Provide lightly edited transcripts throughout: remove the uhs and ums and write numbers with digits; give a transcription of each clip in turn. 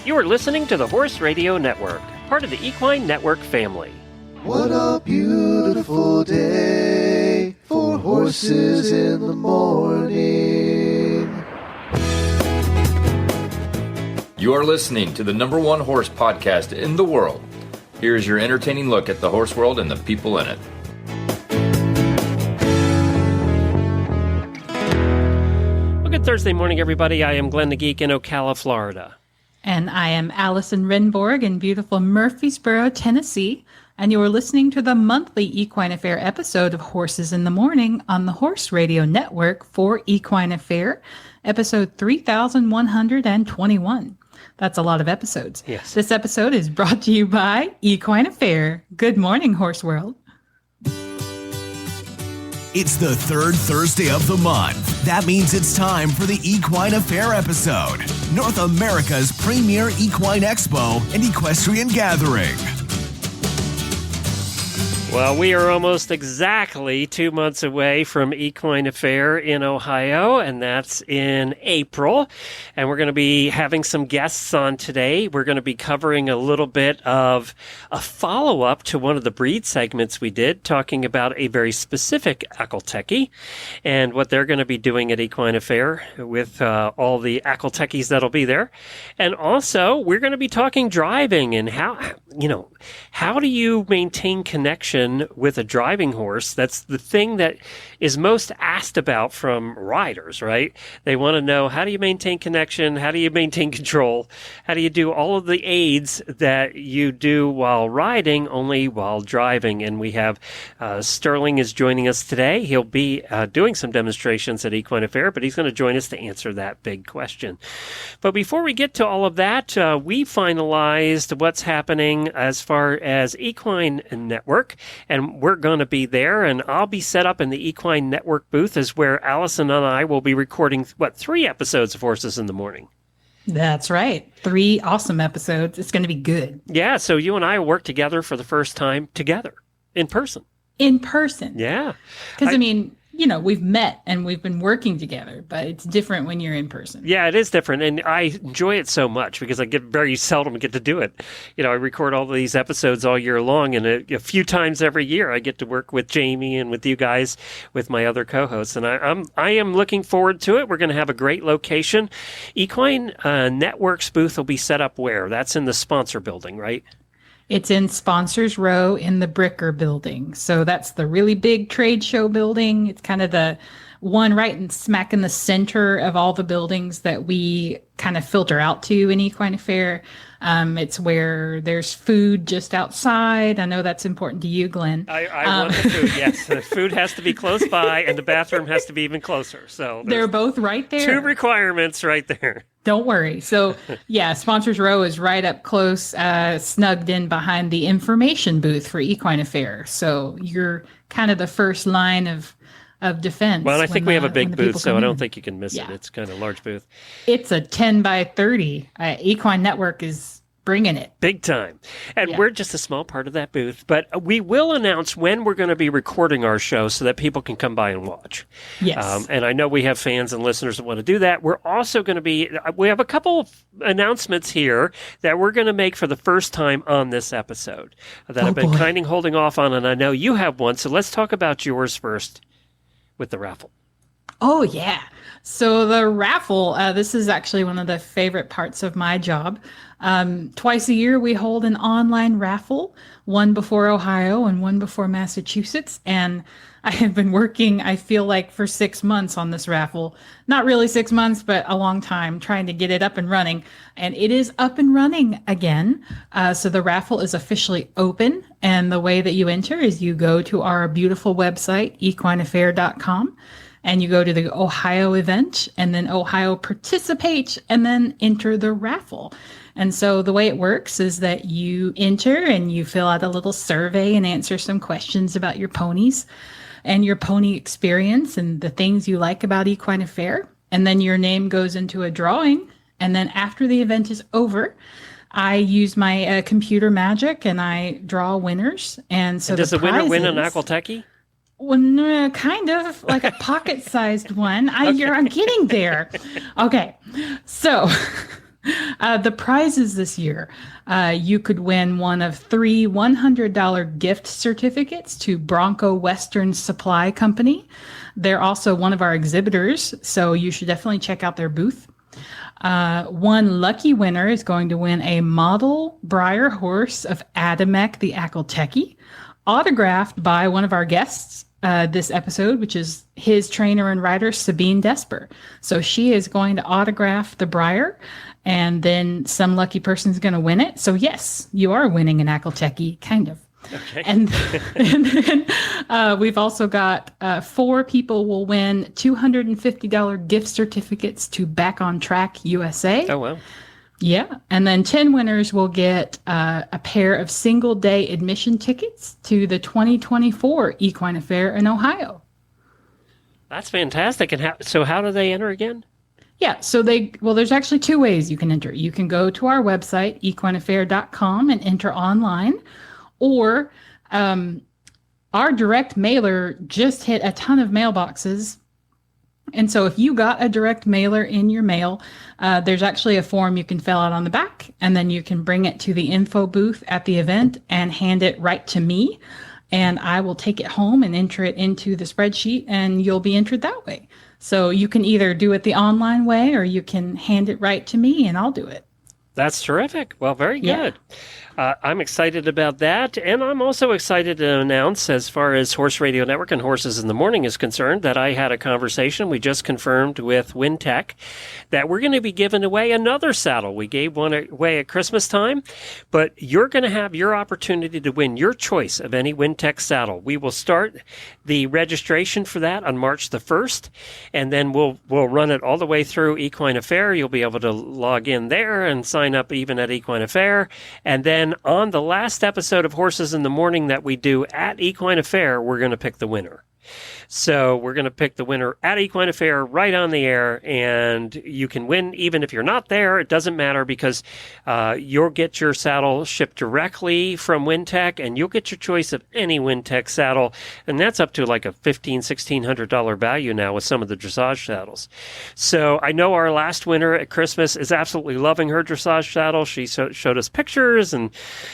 You are listening to the Horse Radio Network, part of the Equine Network family. What a beautiful day for horses in the morning. You are listening to the #1 horse podcast in the world. Here's your entertaining look at the horse world and the people in it. Well, good Thursday morning, everybody. I am Glenn the Geek in Ocala, Florida. And I am Allison Renborg in beautiful Murfreesboro, Tennessee. And you are listening to the monthly Equine Affaire episode of Horses in the Morning on the Horse Radio Network for Equine Affaire, episode 3121. That's a lot of episodes. Yes. This episode is brought to you by Equine Affaire. Good morning, Horse World. It's the third Thursday of the month. That means it's time for the Equine Affaire episode, North America's premier equine expo and equestrian gathering. Well, we are almost exactly 2 months away from Equine Affaire in Ohio, and that's in April. And we're going to be having some guests on today. We're going to be covering a little bit of a follow-up to one of the breed segments we did, talking about a very specific Akhal-Teke and what they're going to be doing at Equine Affaire with all the Akhal-Tekes that'll be there. And also, we're going to be talking driving and how do you maintain connection with a driving horse? That's the thing that is most asked about from riders, right? They want to know, how do you maintain connection? How do you maintain control? How do you do all of the aids that you do while riding, only while driving? And we have Sterling is joining us today. He'll be doing some demonstrations at Equine Affaire, but he's going to join us to answer that big question. But before we get to all of that, we finalized what's happening as far as Equine Network, and we're going to be there, and I'll be set up in the Equine Network booth, is where Allison and I will be recording, 3 episodes of Horses in the Morning. That's right. 3 awesome episodes. It's going to be good. Yeah, so you and I will work together for the first time together, in person. In person. Yeah. Because, we've met and we've been working together, but it's different when you're in person. Yeah, it is different. And I enjoy it so much because I very seldom get to do it. I record all these episodes all year long, and a few times every year I get to work with Jamie and with you guys, with my other co-hosts. And I am looking forward to it. We're going to have a great location. Equine Network's booth will be set up where? That's in the sponsor building, right? It's in Sponsors Row in the Bricker building. So that's the really big trade show building. It's kind of the one right in smack in the center of all the buildings that we kind of filter out to in Equine Affaire. It's where there's food just outside. I know that's important to you, Glenn. I want the food, yes. The food has to be close by, and the bathroom has to be even closer. So they're both right there. 2 requirements right there. Don't worry. So, yeah, Sponsors Row is right up close, snugged in behind the information booth for Equine Affaire. So you're kind of the first line of defense. Well, I think we have a big booth, so I don't think you can miss it. It's kind of a large booth. It's a 10 by 30. Equine Network is bringing it. Big time. And we're just a small part of that booth. But we will announce when we're going to be recording our show so that people can come by and watch. Yes. And I know we have fans and listeners that want to do that. We're also going to we have a couple of announcements here that we're going to make for the first time on this episode that I've been kind of holding off on, and I know you have one. So let's talk about yours first with the raffle. Oh, yeah. So the raffle, this is actually one of the favorite parts of my job. Twice a year, we hold an online raffle, one before Ohio and one before Massachusetts. And I have been working, I feel like, for 6 months on this raffle. Not really 6 months, but a long time trying to get it up and running. And it is up and running again. So the raffle is officially open. And the way that you enter is you go to our beautiful website, equineaffaire.com. And you go to the Ohio event, and then Ohio participate, and then enter the raffle. And so the way it works is that you enter and you fill out a little survey and answer some questions about your ponies and your pony experience and the things you like about Equine Affaire. And then your name goes into a drawing. And then after the event is over, I use my computer magic and I draw winners. And so does the winner win an Akhal-Teke? Well, no, kind of like a pocket-sized one. I'm getting there. Okay, so The prizes this year, you could win one of 3 $100 gift certificates to Bronco Western Supply Company. They're also one of our exhibitors, so you should definitely check out their booth. One lucky winner is going to win a model Breyer horse of Adamek, the Akhal-Teke, autographed by one of our guests this episode, which is his trainer and rider, Sabine Desper. So she is going to autograph the Breyer, and then some lucky person is going to win it. So yes, you are winning an Akhal-Teke, kind of. Okay. And then we've also got 4 people will win $250 gift certificates to Back on Track USA. Oh, wow. Yeah. And then 10 winners will get a pair of single day admission tickets to the 2024 Equine Affaire in Ohio. That's fantastic. And how do they enter again? Yeah, so there's actually 2 ways you can enter. You can go to our website, equineaffaire.com, and enter online, or our direct mailer just hit a ton of mailboxes. And so if you got a direct mailer in your mail, there's actually a form you can fill out on the back, and then you can bring it to the info booth at the event and hand it right to me. And I will take it home and enter it into the spreadsheet, and you'll be entered that way. So you can either do it the online way, or you can hand it right to me and I'll do it. That's terrific. Well, very Yeah. good. I'm excited about that. And I'm also excited to announce, as far as Horse Radio Network and Horses in the Morning is concerned, that I had a conversation we just confirmed with Wintech that we're going to be giving away another saddle. We gave one away at Christmas time, but you're going to have your opportunity to win your choice of any Wintech saddle. We will start the registration for that on March the 1st, and then we'll run it all the way through Equine Affaire. You'll be able to log in there and sign up even at Equine Affaire. And then on the last episode of Horses in the Morning that we do at Equine Affaire, we're going to pick the winner. So we're going to pick the winner at Equine Affaire right on the air, and you can win even if you're not there. It doesn't matter, because you'll get your saddle shipped directly from Wintech, and you'll get your choice of any Wintech saddle, and that's up to like a $1,500-$1,600 value now with some of the dressage saddles. So I know our last winner at Christmas is absolutely loving her dressage saddle. She showed us pictures, and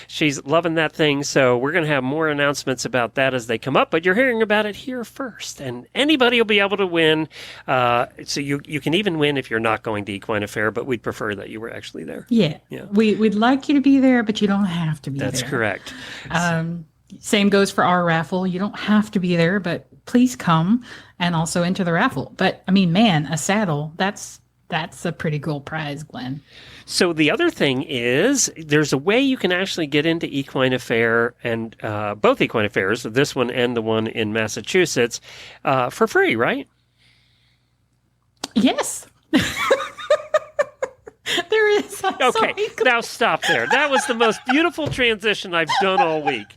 she's loving that thing. So we're going to have more announcements about that as they come up, but you're hearing about it here first. And anybody will be able to win. So you can even win if you're not going to Equine Affaire, but we'd prefer that you were actually there. Yeah. We'd like you to be there, but you don't have to be there. That's correct. Same goes for our raffle. You don't have to be there, but please come and also enter the raffle. But I mean, man, a saddle, that's a pretty cool prize, Glenn. So the other thing is, there's a way you can actually get into Equine Affaire, and both Equine Affairs, this one and the one in Massachusetts, for free, right? Yes. There is. Okay, now stop there. That was the most beautiful transition I've done all week.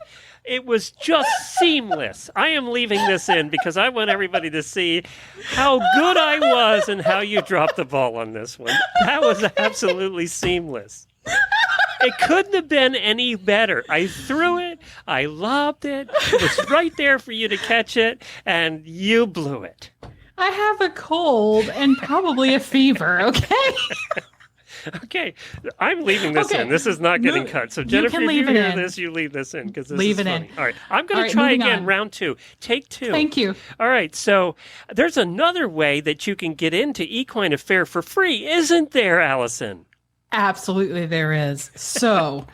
It was just seamless. I am leaving this in because I want everybody to see how good I was and how you dropped the ball on this one. That was absolutely seamless. It couldn't have been any better. I threw it. I lobbed it. It was right there for you to catch it, and you blew it. I have a cold and probably a fever, okay? Okay, I'm leaving this in. This is not getting cut. So, Jennifer, if you hear this, you leave this in, because this is funny. All right, I'm going to try again, round 2. Take 2. Thank you. All right, so there's another way that you can get into Equine Affaire for free, isn't there, Allison? Absolutely there is. So,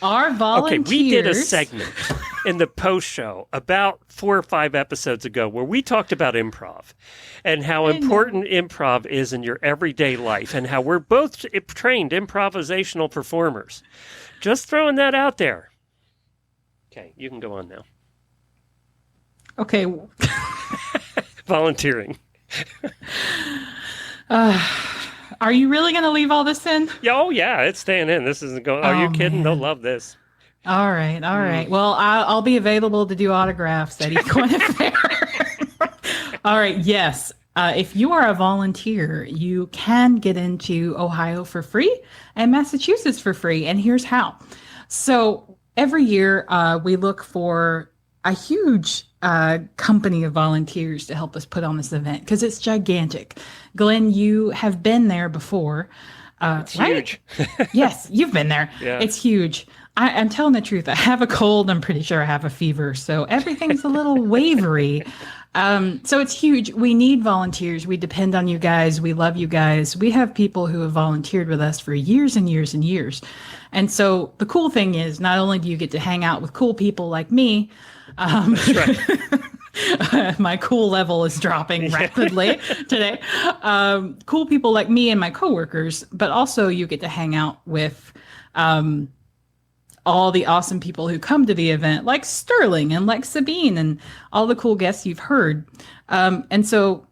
our volunteers... Okay, we did a segment in the post show about 4 or 5 episodes ago where we talked about improv and how important improv is in your everyday life, and how we're both trained improvisational performers. Just throwing that out there. Okay, you can go on now. Okay. Volunteering. Are you really going to leave all this in? Yeah, oh, yeah, it's staying in. This isn't going... Are you kidding? Man. They'll love this. All right. Well, I'll be available to do autographs at Equine Affaire. All right. Yes. If you are a volunteer, you can get into Ohio for free and Massachusetts for free. And here's how. So every year we look for a huge company of volunteers to help us put on this event, because it's gigantic. Glenn, you have been there before. It's huge. Yes, you've been there. Yeah. It's huge. I'm telling the truth. I have a cold. I'm pretty sure I have a fever. So everything's a little wavery. So it's huge. We need volunteers. We depend on you guys. We love you guys. We have people who have volunteered with us for years and years and years. And so the cool thing is not only do you get to hang out with cool people like me, That's right. my cool level is dropping rapidly today. Cool people like me and my coworkers, but also you get to hang out with all the awesome people who come to the event, like Sterling and like Sabine and all the cool guests you've heard. And so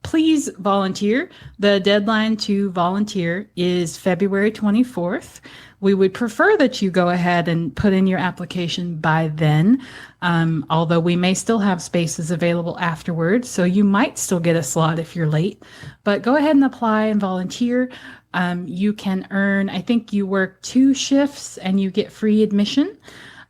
please volunteer. The deadline to volunteer is February 24th. We would prefer that you go ahead and put in your application by then, although we may still have spaces available afterwards, so you might still get a slot if you're late. But go ahead and apply and volunteer. You can earn, I think you work 2 shifts and you get free admission.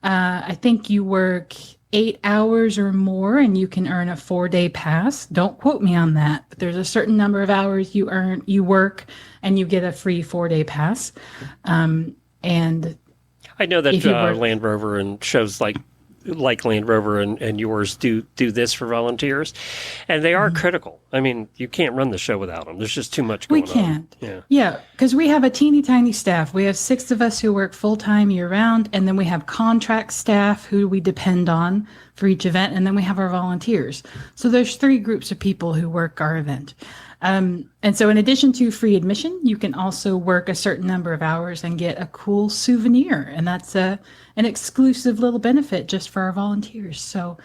I think you work 8 hours or more and you can earn a 4-day pass. Don't quote me on that, but there's a certain number of hours you work and you get a free 4-day pass. And I know that work- Land Rover and shows like Land Rover and yours do this for volunteers, and they are critical. I mean, you can't run the show without them. There's just too much going on. We can't. Yeah, because we have a teeny tiny staff. We have 6 of us who work full-time year-round, and then we have contract staff who we depend on for each event, and then we have our volunteers. So there's 3 groups of people who work our event. And so in addition to free admission, you can also work a certain number of hours and get a cool souvenir. And that's an exclusive little benefit just for our volunteers. So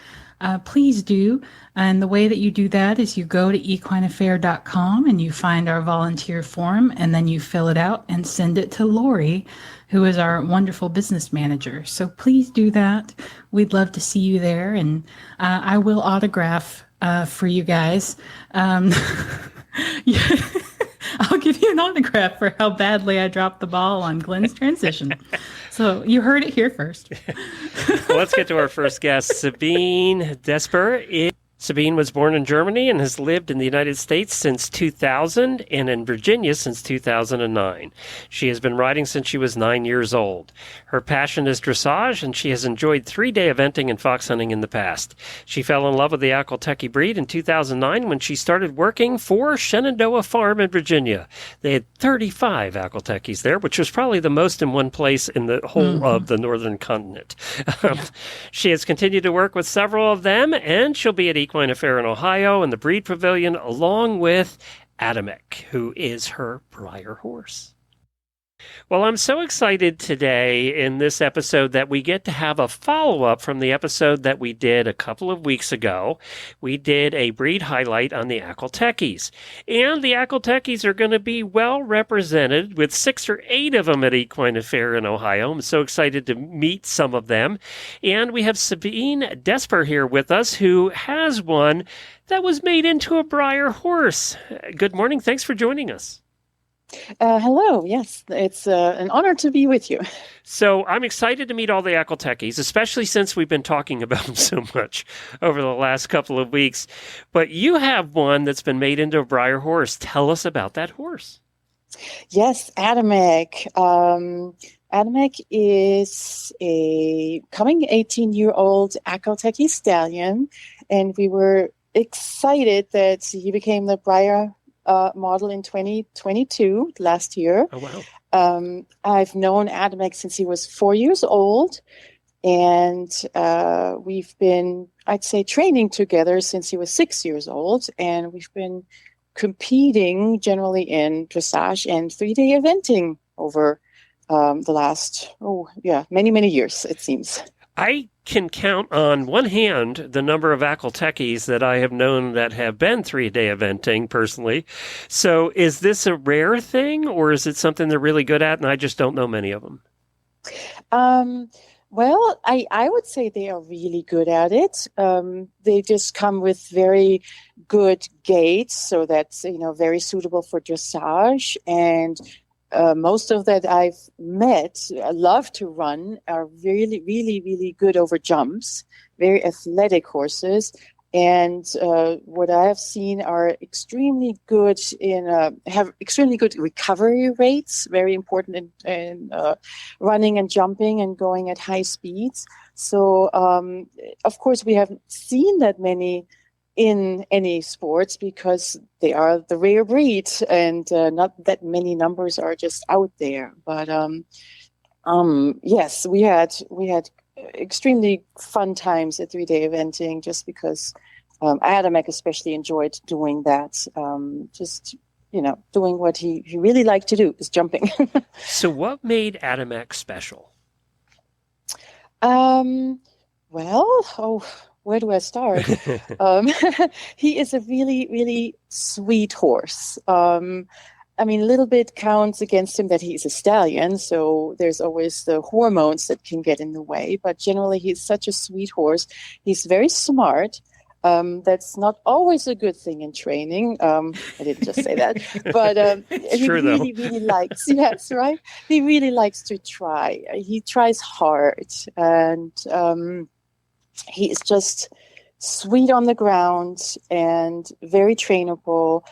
please do. And the way that you do that is you go to equineaffaire.com and you find our volunteer form, and then you fill it out and send it to Lori, who is our wonderful business manager. So please do that. We'd love to see you there. And I will autograph for you guys. Yeah. I'll give you an autograph for how badly I dropped the ball on Glenn's transition. So you heard it here first. Well, let's get to our first guest, Sabine Desper. Sabine was born in Germany and has lived in the United States since 2000 and in Virginia since 2009. She has been riding since she was 9 years old. Her passion is dressage, and she has enjoyed 3-day eventing and fox hunting in the past. She fell in love with the Akhal-Teke breed in 2009 when she started working for Shenandoah Farm in Virginia. They had 35 Akhal-Tekes there, which was probably the most in one place in the whole of the northern continent. She has continued to work with several of them, and she'll be at Equine Affaire in Ohio and the Breed Pavilion, along with Adamek, who is her Breyer horse. Well, I'm so excited today in this episode that we get to have a follow-up from the episode that we did a couple of weeks ago. We did a breed highlight on the Akhal-Tekes. And the Akhal-Tekes are going to be well represented with 6 or 8 of them at Equine Affaire in Ohio. I'm so excited to meet some of them. And we have Sabine Desper here with us, who has one that was made into a Breyer horse. Good morning. Thanks for joining us. Hello. Yes, it's an honor to be with you. So I'm excited to meet all the Akhal-Tekes, especially since we've been talking about them so much over the last couple of weeks. But you have one that's been made into a Breyer horse. Tell us about that horse. Yes, Adamek. Adamek is a coming 18-year-old Akhal-Teke stallion, and we were excited that he became the Breyer model in 2022, last year. Oh, wow. I've known Adamek since he was 4 years old, and we've been, I'd say, training together since he was 6 years old, and we've been competing generally in dressage and 3-day eventing over the last, many, many years, it seems. I can count on one hand the number of Akhal-Tekes that I have known that have been 3-day eventing personally. So is this a rare thing, or is it something they're really good at and I just don't know many of them? Well, I would say they are really good at it. They just come with very good gaits, so that's, very suitable for dressage. And most of that I've met, love to run, are really, really, really good over jumps, very athletic horses. And what I have seen are extremely good have extremely good recovery rates, very important in running and jumping and going at high speeds. So, of course, we haven't seen that many in any sports because they are the rare breed, and not that many numbers are just out there. But yes, we had extremely fun times at 3-day eventing just because Adamek especially enjoyed doing that. Just doing what he really liked to do is jumping. So, what made Adamek special? Where do I start? He is a really, really sweet horse. A little bit counts against him that he's a stallion, so there's always the hormones that can get in the way. But generally, he's such a sweet horse. He's very smart. That's not always a good thing in training. I didn't just say that, but he true, really, really likes. Yes, right. He really likes to try. He tries hard, and he is just sweet on the ground and very trainable.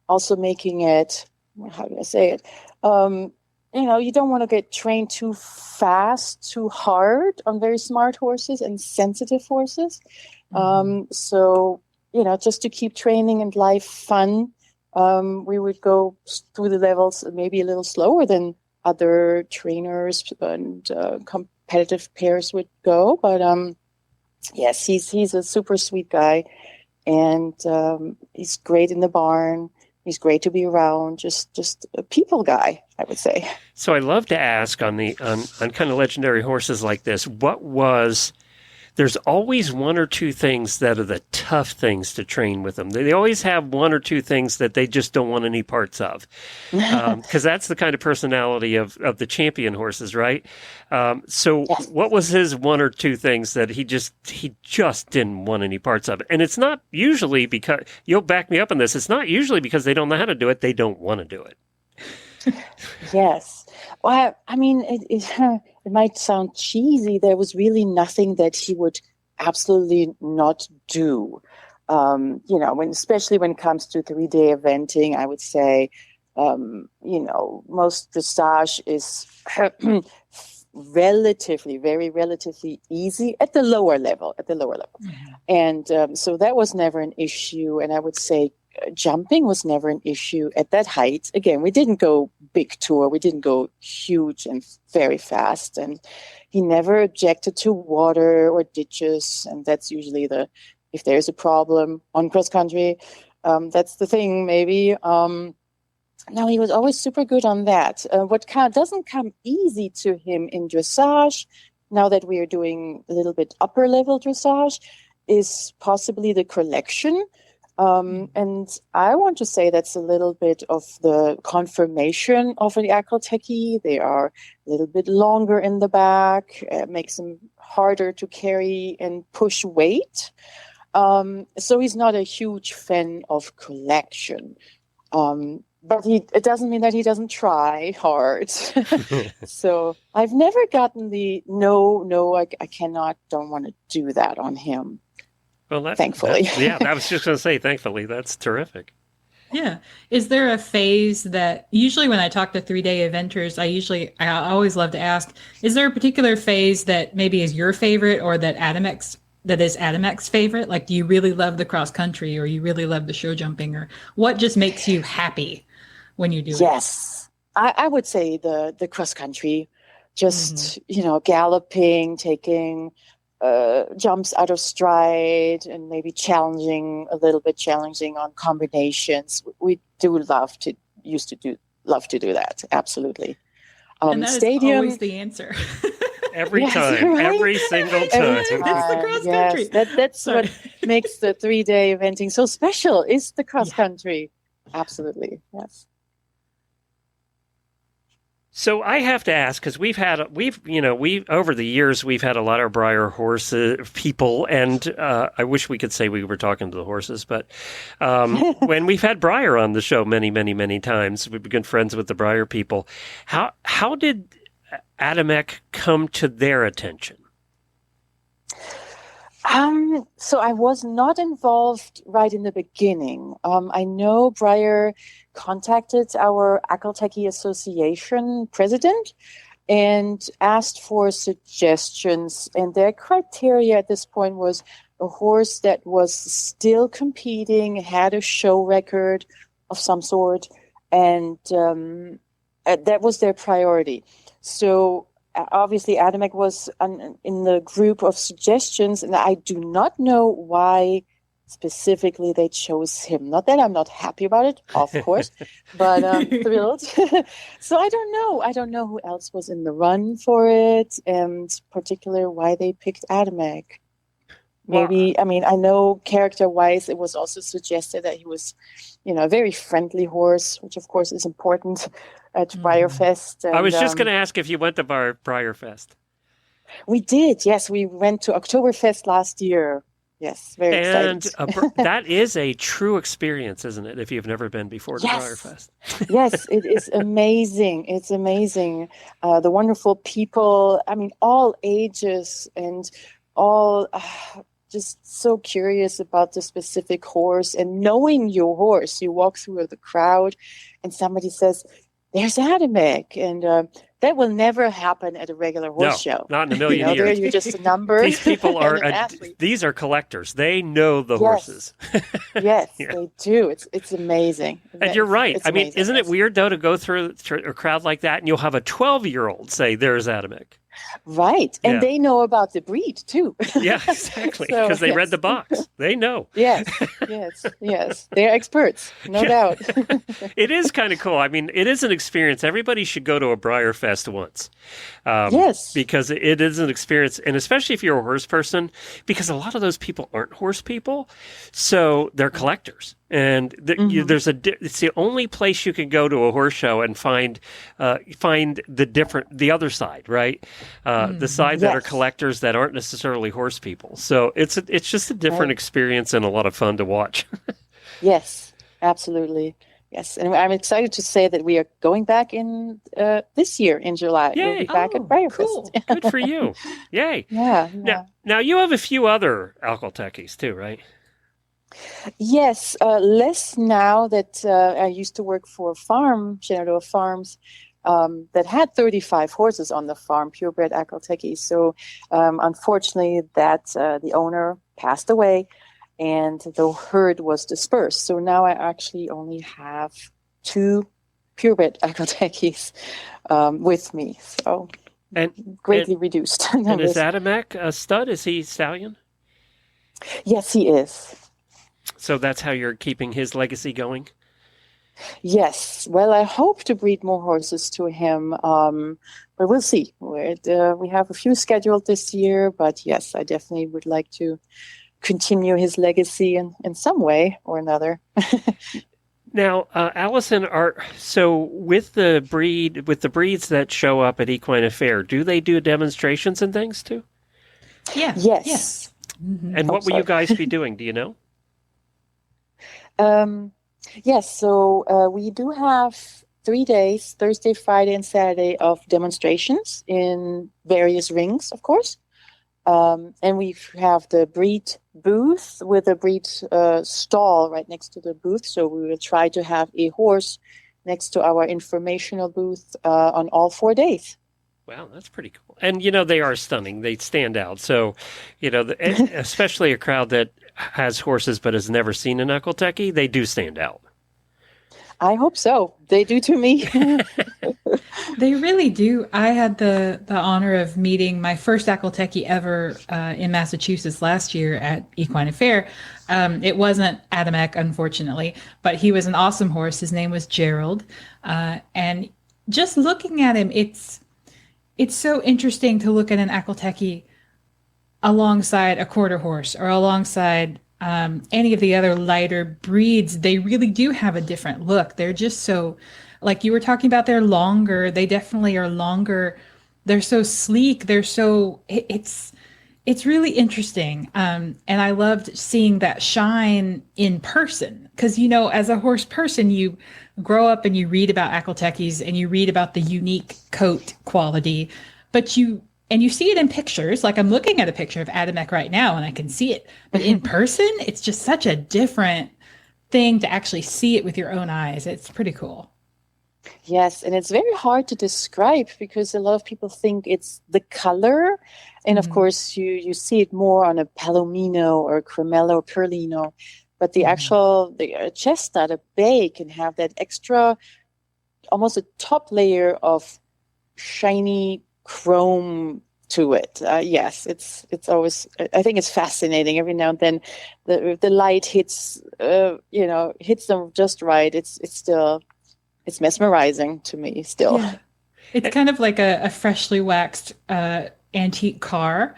Also making it, how do I say it? You don't want to get trained too fast, too hard on very smart horses and sensitive horses. So, just to keep training and life fun, we would go through the levels maybe a little slower than other trainers and competitive pairs would go. But yes, he's a super sweet guy, and he's great in the barn. He's great to be around. Just a people guy, I would say. So I love to ask on kind of legendary horses like this, there's always one or two things that are the tough things to train with them. They always have one or two things that they just don't want any parts of. Because that's the kind of personality of the champion horses, right? So yes. What was his one or two things that he just didn't want any parts of? And it's not usually because, you'll back me up on this, it's not usually because they don't know how to do it, they don't want to do it. Yes. Well, it might sound cheesy. There was really nothing that he would absolutely not do. Especially when it comes to 3-day eventing, I would say, most dressage is relatively easy at the lower level. Mm-hmm. And so that was never an issue. And I would say jumping was never an issue at that height. Again, we didn't go big tour. We didn't go huge and very fast. And he never objected to water or ditches. And that's usually if there's a problem on cross country, that's the thing maybe. No, he was always super good on that. What doesn't come easy to him in dressage, now that we are doing a little bit upper level dressage, is possibly the collection. And I want to say that's a little bit of the conformation of the Akhal-Teke. They are a little bit longer in the back, makes them harder to carry and push weight. So he's not a huge fan of collection. But it doesn't mean that he doesn't try hard. So I've never gotten no, I cannot, don't want to do that on him. Well, thankfully. I was just going to say, thankfully, that's terrific. Yeah. Is there a phase that usually when I talk to 3-day eventers, I always love to ask, is there a particular phase that maybe is your favorite or that is Adamek's favorite? Like, do you really love the cross country or you really love the show jumping, or what just makes you happy when you do it? Yes. I would say the cross country, just, galloping, taking jumps out of stride and maybe a little bit challenging on combinations. We do love to do that. Absolutely. And that is always the answer. Every time, right? Every single time. It's the cross country. That's what makes the 3-day eventing so special, is the cross country. Absolutely. Yes. So I have to ask, because we've over the years we've had a lot of Breyer horses people, and I wish we could say we were talking to the horses, but when we've had Breyer on the show many, many, many times, we've become friends with the Breyer people. How did Adamek come to their attention? So I was not involved right in the beginning. I know Breyer contacted our Akhal-Teke Association president and asked for suggestions. And their criteria at this point was a horse that was still competing, had a show record of some sort, and that was their priority. So obviously, Adamek was in the group of suggestions, and I do not know why specifically they chose him. Not that I'm not happy about it, of course, but thrilled. So I don't know. I don't know who else was in the run for it, and particular why they picked Adamek. Maybe, I mean, I know character-wise, it was also suggested that he was, a very friendly horse, which of course is important at Breyerfest. And, I was just going to ask if you went to Breyerfest. We did, yes. We went to Oktoberfest last year. Yes, very excited. And that is a true experience, isn't it, if you've never been before to Breyerfest? Yes, it is amazing. It's amazing. The wonderful people, I mean, all ages and all... just so curious about the specific horse and knowing your horse. You walk through the crowd and somebody says, there's Adamek. And that will never happen at a regular horse show. Not in a million years. There you're just a number. These people are, these are collectors. They know the horses. Yes, they do. It's amazing. And you're right. It's I mean, amazing, isn't it weird, though, to go through a crowd like that and you'll have a 12-year-old say, there's Adamek. Right. And they know about the breed, too. Yeah, exactly. Because they read the box. They know. Yes. They're experts, no doubt. It is kind of cool. I mean, it is an experience. Everybody should go to a Breyerfest once. Yes. Because it is an experience. And especially if you're a horse person, because a lot of those people aren't horse people. So they're collectors. And it's the only place you can go to a horse show and find the other side, right? The side that are collectors that aren't necessarily horse people. So it's just a different experience and a lot of fun to watch. Yes, absolutely. Yes, and I'm excited to say that we are going back in this year in July. Yay. We'll be back at Breyerfest. Cool. Good for you. Yay. Yeah. Now you have a few other Akhal-Tekes too, right? Yes, less now that I used to work for a farm, Shenandoah Farms, that had 35 horses on the farm, purebred Akhal-Teke. So unfortunately, the owner passed away and the herd was dispersed. So now I actually only have 2 purebred Akhal-Tekes with me. So greatly reduced. And is Adamek a stud? Is he stallion? Yes, he is. So that's how you're keeping his legacy going? Yes. Well, I hope to breed more horses to him, but we'll see. We have a few scheduled this year, but yes, I definitely would like to continue his legacy in some way or another. Now, Allison, with the breeds that show up at Equine Affaire, do they do demonstrations and things too? Yeah. Yes. Mm-hmm. And what will you guys be doing? Do you know? Yes, so we do have 3 days, Thursday, Friday, and Saturday, of demonstrations in various rings, of course. And we have the breed booth with a breed stall right next to the booth. So we will try to have a horse next to our informational booth on all 4 days. Wow, that's pretty cool. And, they are stunning. They stand out. So, especially a crowd that has horses but has never seen an Akhal-Teke, they do stand out. I hope so. They do to me. They really do. I had the honor of meeting my first Akhal-Teke ever in Massachusetts last year at Equine Affaire. It wasn't Adamek, unfortunately, but he was an awesome horse. His name was Gerald. And just looking at him, it's so interesting to look at an Akhal-Teke alongside a quarter horse or alongside any of the other lighter breeds. They really do have a different look. They're just so, like you were talking about, they're longer. They definitely are longer. They're so sleek. It's really interesting. And I loved seeing that shine in person because, as a horse person, you grow up and you read about Akhal-Tekes and you read about the unique coat quality, but you and you see it in pictures. Like I'm looking at a picture of Adamek right now and I can see it. But in person, it's just such a different thing to actually see it with your own eyes. It's pretty cool. Yes, and it's very hard to describe because a lot of people think it's the color. And of course, you see it more on a Palomino or Cremello Perlino. But the actual chestnut, a bay, can have that extra, almost a top layer of shiny chrome to it. Yes, it's always, I think it's fascinating. Every now and then if the light hits them just right, it's mesmerizing to me still. Yeah. It's kind of like a freshly waxed antique car.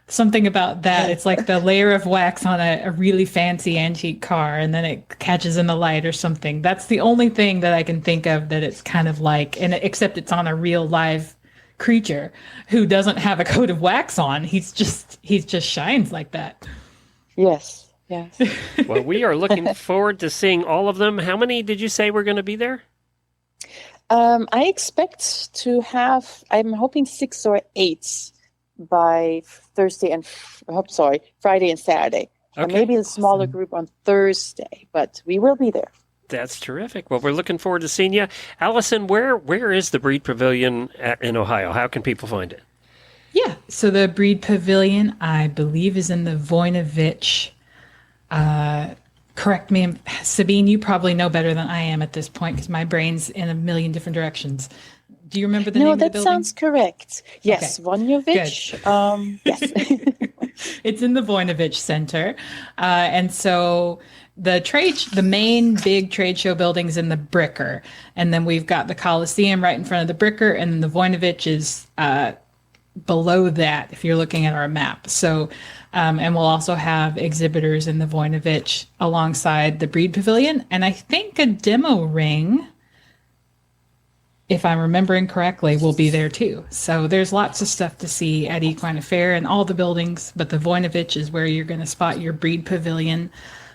Something about that. It's like the layer of wax on a really fancy antique car, and then it catches in the light or something. That's the only thing that I can think of that it's kind of like, and except it's on a real live creature who doesn't have a coat of wax on. He's just shines like that. Yes. Yes. Well, we are looking forward to seeing all of them. How many did you say were going to be there? I expect to have, I'm hoping 6 or 8 by Friday and Saturday. Okay. And maybe a smaller group on Thursday, but we will be there. That's terrific. Well, we're looking forward to seeing you. Allison, where is the Breed Pavilion in Ohio? How can people find it? Yeah, so the Breed Pavilion, I believe, is in the Voinovich. Correct me, Sabine, you probably know better than I am at this point because my brain's in a million different directions. Do you remember the name of the building? No, that sounds correct. Yes, okay. Voinovich. Yes. It's in the Voinovich Center. And so the main big trade show building's in the Bricker. And then we've got the Coliseum right in front of the Bricker, and the Voinovich is below that if you're looking at our map. So, and we'll also have exhibitors in the Voinovich alongside the Breed Pavilion. And I think a demo ring, if I'm remembering correctly, will be there too. So there's lots of stuff to see at Equine Affaire and all the buildings, but the Voinovich is where you're going to spot your Breed Pavilion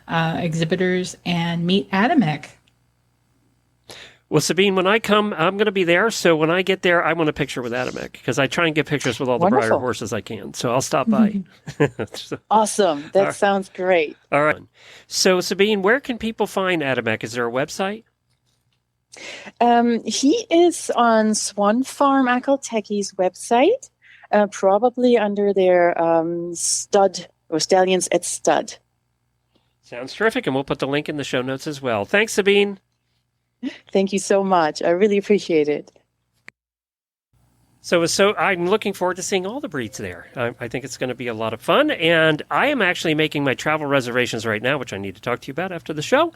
exhibitors and meet Adamek. Well, Sabine, when I come, I'm going to be there. So when I get there, I want a picture with Adamek because I try and get pictures with all the Wonderful. Breyer horses I can. So I'll stop by. Awesome. That sounds great. All right. So Sabine, where can people find Adamek? Is there a website? He is on Swan Farm Akhal-Teke's website, probably under their stud or stallions at stud. Sounds terrific. And we'll put the link in the show notes as well. Thanks, Sabine. Thank you so much. I really appreciate it. So I'm looking forward to seeing all the breeds there. I think it's going to be a lot of fun. And I am actually making my travel reservations right now, which I need to talk to you about after the show.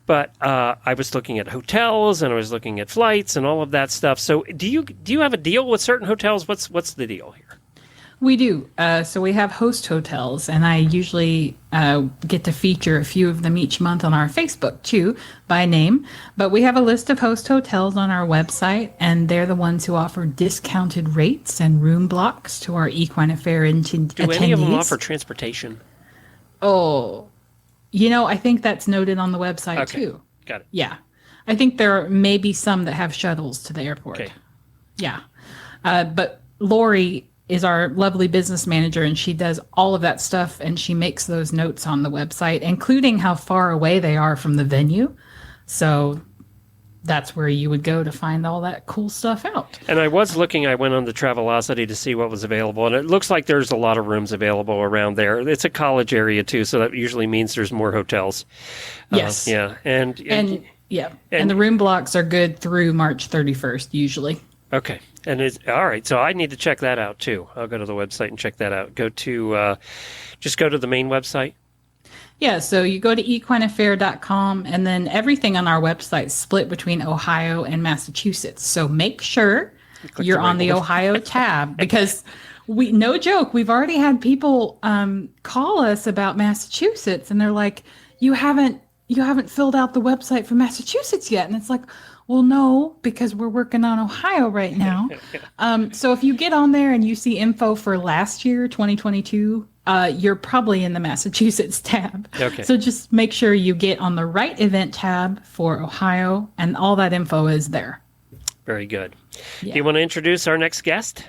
But I was looking at hotels and I was looking at flights and all of that stuff. So do you have a deal with certain hotels? What's the deal here? We do. So we have host hotels, and I usually get to feature a few of them each month on our Facebook, too, by name. But we have a list of host hotels on our website, and they're the ones who offer discounted rates and room blocks to our Equine Affaire attendees. Do any of them offer transportation? Oh, I think that's noted on the website, too. Got it. Yeah. I think there may be some that have shuttles to the airport. Okay. Yeah. But Lori is our lovely business manager, and she does all of that stuff, and she makes those notes on the website, including how far away they are from the venue. So that's where you would go to find all that cool stuff out. And I went on the Travelocity to see what was available, and it looks like there's a lot of rooms available around there. It's a college area, too, so that usually means there's more hotels. Yes. Yeah. And the room blocks are good through March 31st, usually. Okay. And it's all right. So I need to check that out too. I'll go to the website and check that out. Just go to the main website. Yeah. So you go to equineaffaire.com, and then everything on our website is split between Ohio and Massachusetts. So make sure you're on the Ohio tab because no joke, we've already had people call us about Massachusetts, and they're like, you haven't filled out the website for Massachusetts yet. And it's like, well, no, because we're working on Ohio right now. So if you get on there and you see info for last year, 2022, you're probably in the Massachusetts tab. Okay. So just make sure you get on the right event tab for Ohio, and all that info is there. Very good. Yeah. Do you want to introduce our next guest?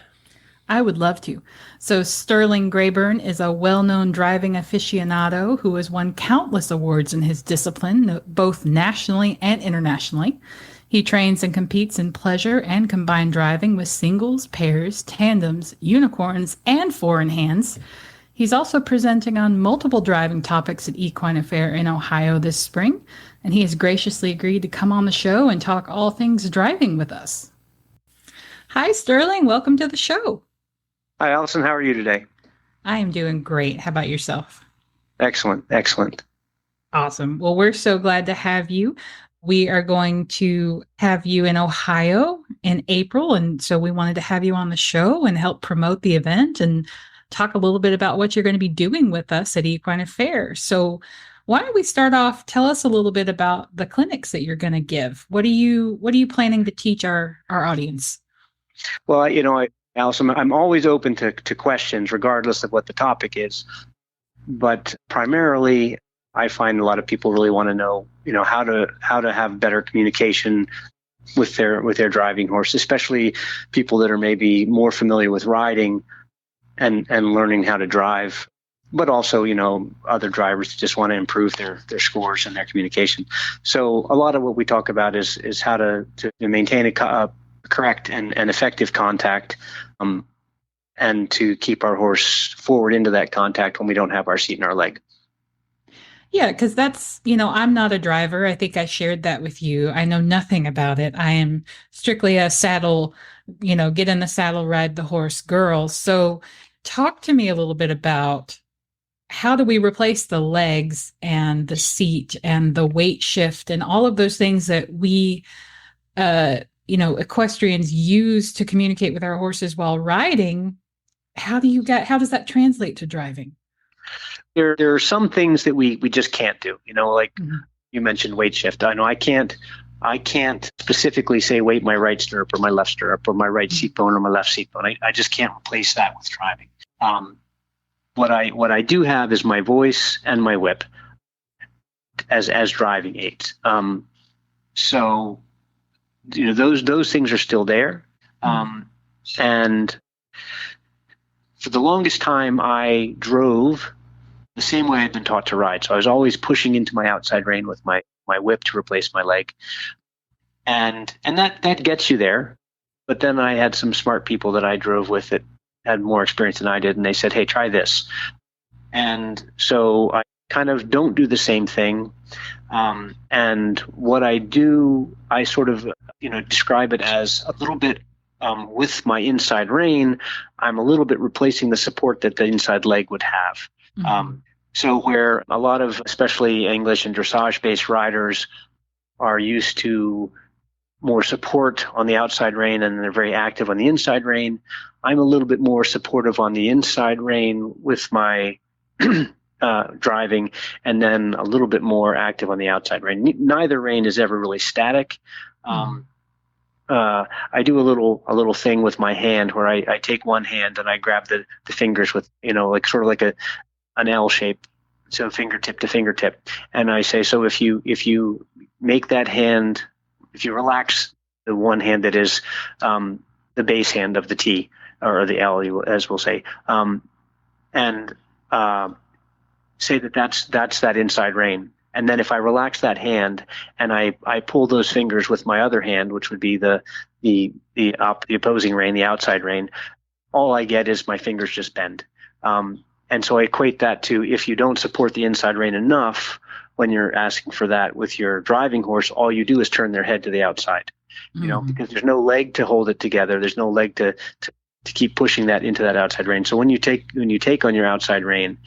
I would love to. So Sterling Graburn is a well-known driving aficionado who has won countless awards in his discipline, both nationally and internationally. He trains and competes in pleasure and combined driving with singles, pairs, tandems, unicorns, and four-in-hands. He's also presenting on multiple driving topics at Equine Affaire in Ohio this spring, and he has graciously agreed to come on the show and talk all things driving with us. Hi, Sterling. Welcome to the show. Hi, Allison. How are you today? I am doing great. How about yourself? Excellent. Excellent. Awesome. Well, we're so glad to have you. We are going to have you in Ohio in April, and so we wanted to have you on the show and help promote the event and talk a little bit about what you're going to be doing with us at Equine Affaire. So why don't we start off? Tell us a little bit about the clinics that you're going to give. What are you planning to teach our audience? Well, Allison, I'm always open to questions, regardless of what the topic is. But primarily, I find a lot of people really want to know, how to have better communication with their driving horse, especially people that are maybe more familiar with riding and learning how to drive. But also, other drivers just want to improve their scores and their communication. So a lot of what we talk about is how to maintain a correct and effective contact, and to keep our horse forward into that contact when we don't have our seat in our leg. Yeah, because that's, I'm not a driver. I think I shared that with you. I know nothing about it. I am strictly a saddle, get in the saddle, ride the horse girl. So talk to me a little bit about how do we replace the legs and the seat and the weight shift and all of those things that we, equestrians use to communicate with our horses while riding. How does that translate to driving? There are some things that we just can't do, like you mentioned weight shift. I know I can't specifically say weight my right stirrup or my left stirrup or my right seat bone or my left seat bone. I just can't replace that with driving. What I do have is my voice and my whip as driving aids. So those things are still there. And for the longest time, I drove the same way I'd been taught to ride. So I was always pushing into my outside rein with my whip to replace my leg. And that gets you there. But then I had some smart people that I drove with that had more experience than I did, and they said, hey, try this. And so I kind of don't do the same thing. And what I do, I sort of, describe it as a little bit with my inside rein, I'm a little bit replacing the support that the inside leg would have. So where a lot of, especially English and dressage-based riders are used to more support on the outside rein and they're very active on the inside rein, I'm a little bit more supportive on the inside rein with my driving, and then a little bit more active on the outside rein. Neither rein is ever really static. I do a little thing with my hand where I take one hand and I grab the fingers with, like sort of like an L shape, so fingertip to fingertip. And I say, so if you make that hand, if you relax the one hand that is the base hand of the T or the L, as we'll say, and say that's that inside rein. And then if I relax that hand and I pull those fingers with my other hand, which would be the opposing rein, the outside rein, all I get is my fingers just bend. And so I equate that to, if you don't support the inside rein enough when you're asking for that with your driving horse, all you do is turn their head to the outside, because there's no leg to hold it together. There's no leg to keep pushing that into that outside rein. So when you take on your outside rein,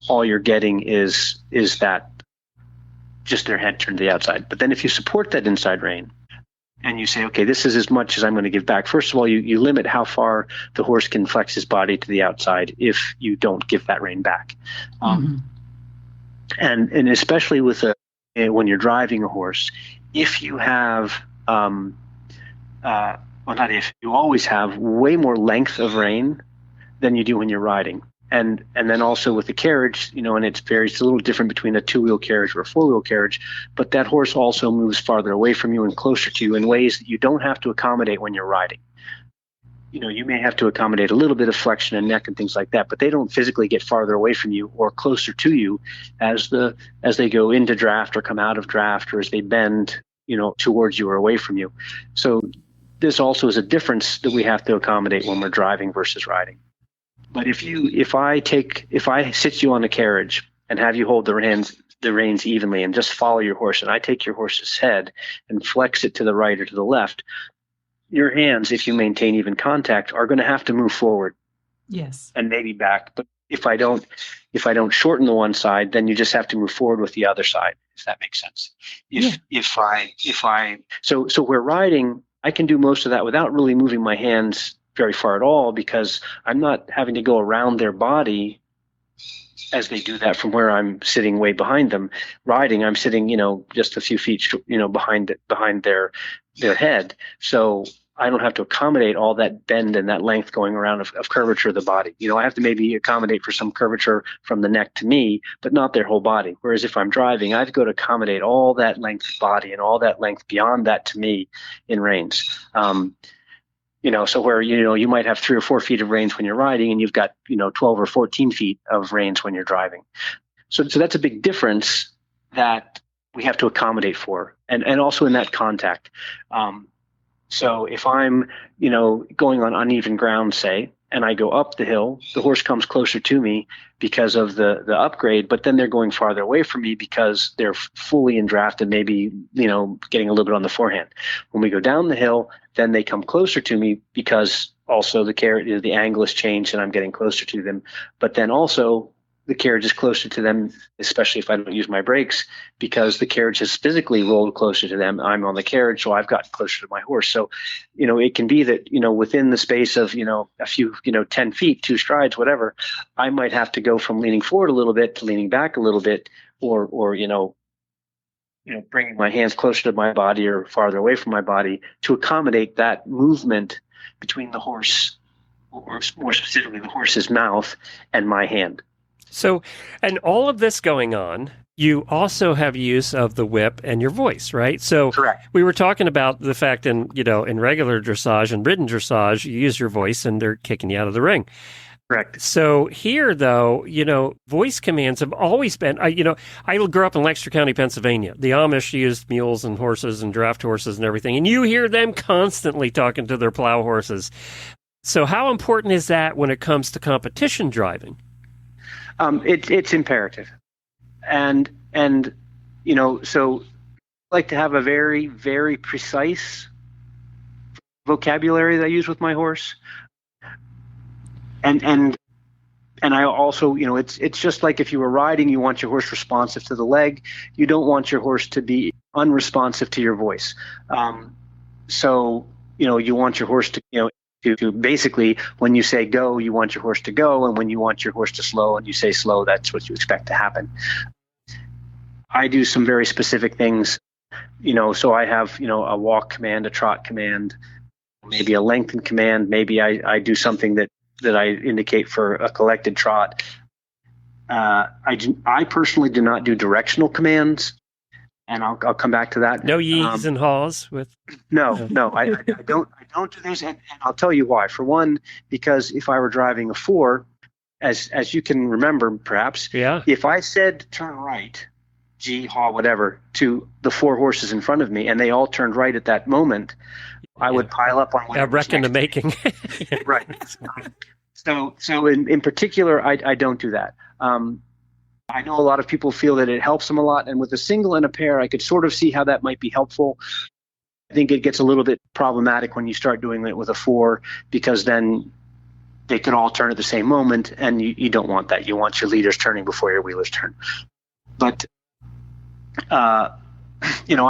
all you're getting is that just their head turned to the outside. But then if you support that inside rein and you say, okay, this is as much as I'm going to give back. First of all, you limit how far the horse can flex his body to the outside if you don't give that rein back. And especially with when you're driving a horse, if you have, you always have way more length of rein than you do when you're riding. And then also with the carriage, and it's a little different between a two-wheel carriage or a four-wheel carriage, but that horse also moves farther away from you and closer to you in ways that you don't have to accommodate when you're riding. you may have to accommodate a little bit of flexion and neck and things like that, but they don't physically get farther away from you or closer to you as they go into draft or come out of draft, or as they bend, towards you or away from you. So this also is a difference that we have to accommodate when we're driving versus riding. But if I sit you on the carriage and have you hold the reins evenly and just follow your horse, and I take your horse's head and flex it to the right or to the left, your hands, if you maintain even contact, are going to have to move forward. Yes. And maybe back. But if I don't shorten the one side, then you just have to move forward with the other side, if that makes sense. So where riding, I can do most of that without really moving my hands very far at all, because I'm not having to go around their body as they do that from where I'm sitting way behind them. Riding, I'm sitting, just a few feet, behind their head. So I don't have to accommodate all that bend and that length going around of curvature of the body. I have to maybe accommodate for some curvature from the neck to me, but not their whole body. Whereas if I'm driving, I've got to accommodate all that length of body and all that length beyond that to me in reins. So where, you might have 3 or 4 feet of reins when you're riding, and you've got, 12 or 14 feet of reins when you're driving. So that's a big difference that we have to accommodate for, and also in that contact. So if I'm, going on uneven ground, say, and I go up the hill, the horse comes closer to me because of the upgrade, but then they're going farther away from me because they're fully in draft and maybe, getting a little bit on the forehand. When we go down the hill, then they come closer to me because also the angle has changed and I'm getting closer to them. But then also the carriage is closer to them, especially if I don't use my brakes, because the carriage has physically rolled closer to them. I'm on the carriage, so I've gotten closer to my horse. So, it can be that, within the space of, a few, 10 feet, 2 strides, whatever, I might have to go from leaning forward a little bit to leaning back a little bit, or bringing my hands closer to my body or farther away from my body to accommodate that movement between the horse, or more specifically the horse's mouth, and my hand. So, and all of this going on, you also have use of the whip and your voice, right? So correct. We were talking about the fact in regular dressage and ridden dressage, you use your voice and they're kicking you out of the ring. Correct. So here, though, voice commands have always been, I grew up in Lancaster County, Pennsylvania. The Amish used mules and horses and draft horses and everything, and you hear them constantly talking to their plow horses. So how important is that when it comes to competition driving? It's imperative, and so I like to have a very, very precise vocabulary that I use with my horse, and I also, it's just like if you were riding, you want your horse responsive to the leg. You don't want your horse to be unresponsive to your voice. So you want your horse to, to basically, when you say go, you want your horse to go, and when you want your horse to slow and you say slow, that's what you expect to happen. I do some very specific things, so I have, a walk command, a trot command, maybe a lengthen command. Maybe I do something that I indicate for a collected trot. I personally do not do directional commands. And I'll come back to that. No yees and haws with. No, I don't do those, and I'll tell you why. For one, because if I were driving a 4, as you can remember, perhaps, if I said turn right, G, haw, whatever, to the 4 horses in front of me, and they all turned right at that moment, I would pile up on whatever. A wreck in the making. Right. So in particular, I don't do that. I know a lot of people feel that it helps them a lot, and with a single and a pair, I could sort of see how that might be helpful. I think it gets a little bit problematic when you start doing it with a 4, because then they could all turn at the same moment, and you don't want that. You want your leaders turning before your wheelers turn. But, I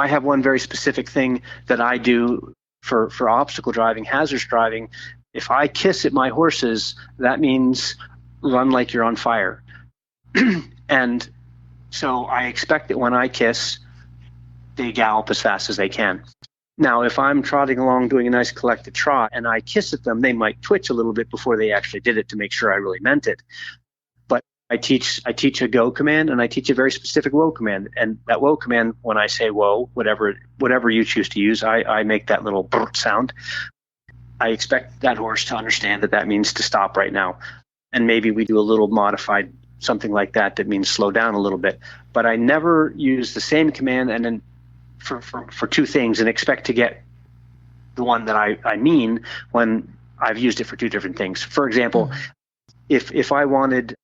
have one very specific thing that I do for obstacle driving, hazardous driving. If I kiss at my horses, that means run like you're on fire. And so I expect that when I kiss, they gallop as fast as they can. Now, if I'm trotting along doing a nice collected trot and I kiss at them, they might twitch a little bit before they actually did it to make sure I really meant it. But I teach a go command, and I teach a very specific whoa command. And that whoa command, when I say whoa, whatever you choose to use, I make that little brr sound. I expect that horse to understand that that means to stop right now. And maybe we do a little modified something like that that means slow down a little bit. But I never use the same command and then for two things and expect to get the one that I mean when I've used it for two different things. For example, if I wanted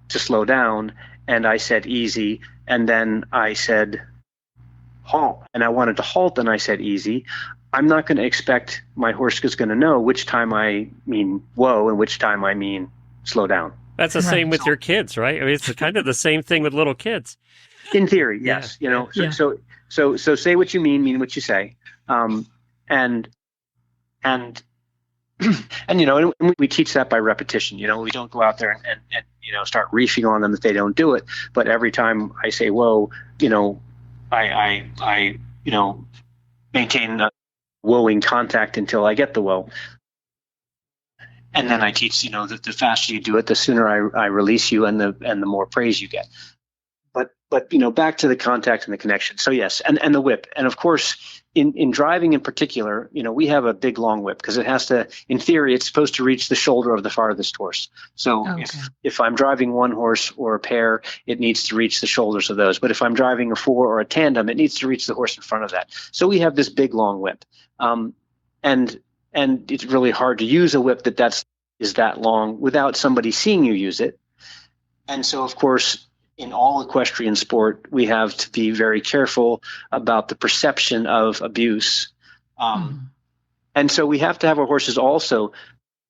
to slow down and I said easy and then I said halt and I wanted to halt and I said easy, I'm not going to expect my horse is going to know which time I mean whoa and which time I mean slow down. That's the same with your kids, right? I mean, it's kind of the same thing with little kids. In theory, yes. So say what you mean what you say. And we teach that by repetition. We don't go out there and start reefing on them if they don't do it. But every time I say whoa, I maintain a whoaing contact until I get the whoa. And then I teach, that the faster you do it, the sooner I release you and the more praise you get. But back to the contact and the connection. So yes, and the whip. And of course, in driving in particular, we have a big long whip because it has to, in theory, it's supposed to reach the shoulder of the farthest horse. So if I'm driving one horse or a pair, it needs to reach the shoulders of those. But if I'm driving a four or a tandem, it needs to reach the horse in front of that. So we have this big long whip. And it's really hard to use a whip is that long without somebody seeing you use it. And so, of course, in all equestrian sport, we have to be very careful about the perception of abuse. And so we have to have our horses also,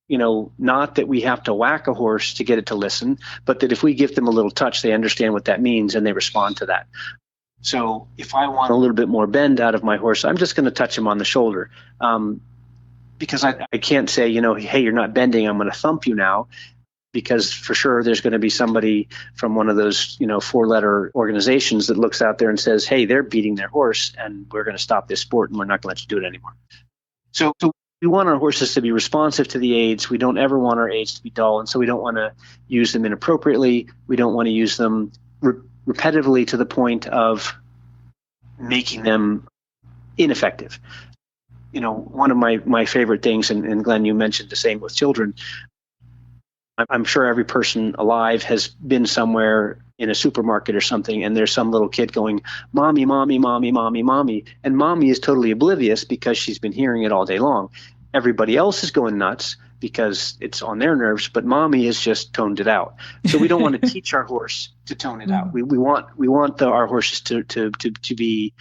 not that we have to whack a horse to get it to listen, but that if we give them a little touch, they understand what that means and they respond to that. So if I want a little bit more bend out of my horse, I'm just going to touch him on the shoulder. Because I can't say, hey, you're not bending, I'm going to thump you now. Because for sure there's going to be somebody from one of those, 4-letter organizations that looks out there and says, hey, they're beating their horse and we're going to stop this sport and we're not going to let you do it anymore. So we want our horses to be responsive to the aids. We don't ever want our aids to be dull. And so we don't want to use them inappropriately. We don't want to use them repetitively to the point of making them ineffective. One of my favorite things, and Glenn, you mentioned the same with children. I'm sure every person alive has been somewhere in a supermarket or something, and there's some little kid going, mommy, mommy, mommy, mommy, mommy. And mommy is totally oblivious because she's been hearing it all day long. Everybody else is going nuts because it's on their nerves, but mommy has just toned it out. So we don't want to teach our horse to tone it out. We want our horses to be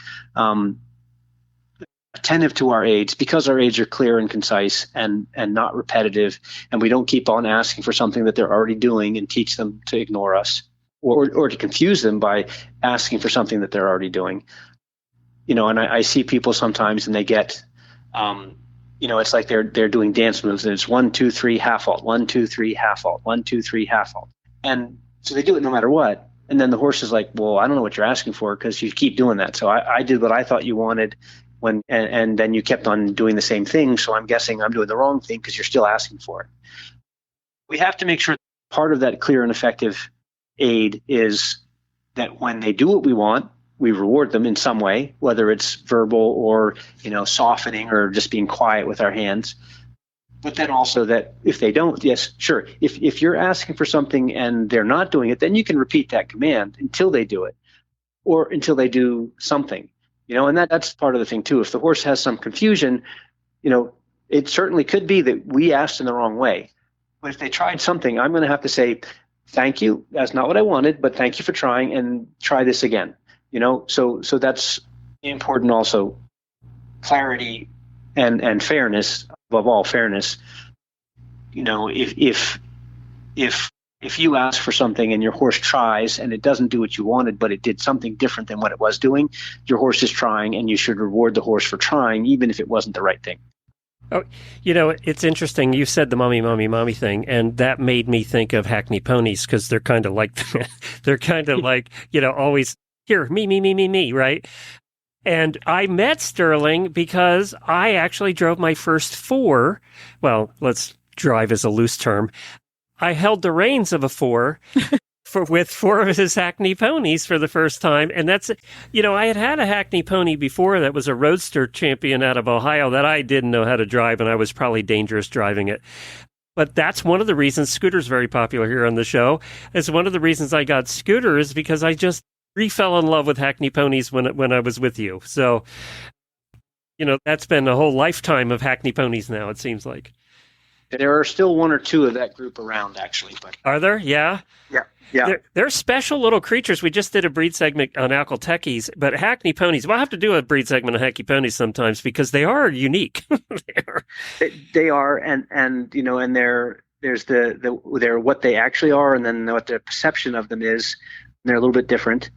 attentive to our aids because our aids are clear and concise and not repetitive, and we don't keep on asking for something that they're already doing and teach them to ignore us or to confuse them by asking for something that they're already doing. And I see people sometimes and they get it's like they're doing dance moves and it's 1, 2, 3 half halt, 1, 2, 3 half halt, 1, 2, 3 half halt, and so they do it no matter what. And then the horse is like, well, I don't know what you're asking for because you keep doing that. So I did what I thought you wanted. And then you kept on doing the same thing, so I'm guessing I'm doing the wrong thing because you're still asking for it. We have to make sure part of that clear and effective aid is that when they do what we want, we reward them in some way, whether it's verbal or softening or just being quiet with our hands. But then also that if they don't, yes, sure. If you're asking for something and they're not doing it, then you can repeat that command until they do it or until they do something. And that's part of the thing too. If the horse has some confusion, it certainly could be that we asked in the wrong way. But if they tried something, I'm going to have to say, thank you. That's not what I wanted, but thank you for trying and try this again. So that's important also. Clarity and fairness, above all fairness. If you ask for something and your horse tries and it doesn't do what you wanted, but it did something different than what it was doing, your horse is trying and you should reward the horse for trying, even if it wasn't the right thing. Oh, it's interesting. You said the mommy, mommy, mommy thing, and that made me think of Hackney ponies because they're kind of like, they're kind of like, always here, me, right? And I met Sterling because I actually drove my first 4. Well, let's drive as a loose term. I held the reins of a 4 with 4 of his Hackney ponies for the first time. And that's, I had a Hackney pony before that was a roadster champion out of Ohio that I didn't know how to drive, and I was probably dangerous driving it. But that's one of the reasons Scooter's very popular here on the show. It's one of the reasons I got Scooter is because I just fell in love with Hackney ponies when I was with you. So, that's been a whole lifetime of Hackney ponies now, it seems like. There are still 1 or 2 of that group around, actually. But are there? Yeah. Yeah. They're special little creatures. We just did a breed segment on Akhal-Tekes, but Hackney ponies, we'll have to do a breed segment on Hackney ponies sometimes because they are unique. They are, and there's they're what they actually are, and then what the perception of them is. And they're a little bit different,